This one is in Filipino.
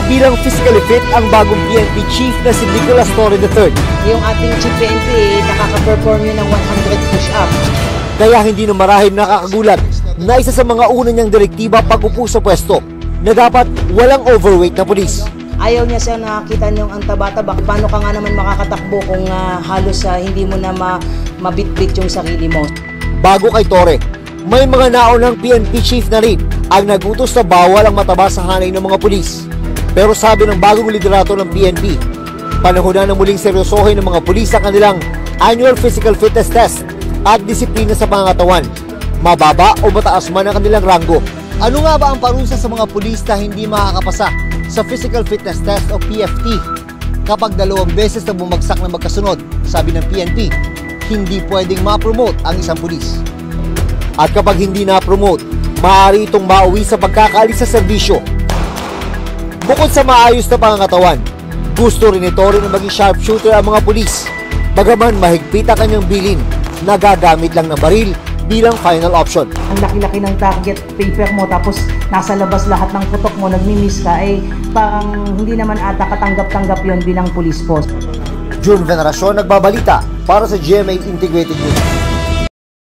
bilang physically fit ang bagong PNP chief na si Nicolas Torre III. Yung ating chief PNP, nakaka-perform yun ng 100 push-up. Kaya hindi na marahil nakakagulat na isa sa mga una niyang direktiba pag-upo sa pwesto na dapat walang overweight na pulis. Ayaw niya siya nakakita niyong ang taba-taba. Paano ka nga naman makakatakbo kung halos hindi mo na mabitbit yung sarili mo? Bago kay Torre, may mga naunang PNP chief na rin ang nagutos na bawal ang mataba sa hanay ng mga pulis. Pero sabi ng bagong liderato ng PNP, panahon na muling seryosohin ng mga pulis ang kanilang annual physical fitness test at disiplina sa pangangatawan, mababa o mataas man ang kanilang ranggo. Ano nga ba ang parusa sa mga pulis na hindi makakapasa sa physical fitness test o PFT kapag 2 beses na bumagsak na magkasunod? Sabi ng PNP, hindi pwedeng ma-promote ang isang pulis. At kapag hindi na-promote, maaari itong mauwi sa pagkakaalis sa serbisyo. Bukod sa maayos na pangangatawan, gusto rin ito rin na maging sharpshooter ang mga pulis. Bagaman mahigpit ang kanyang bilin, nagagamit lang ng baril bilang final option. Ang laki-laki ng target paper mo tapos nasa labas lahat ng putok mo, nagmi-miss ka, parang hindi naman ata katanggap-tanggap yon bilang police post. June Veneracion, nagbabalita para sa GMA Integrated News.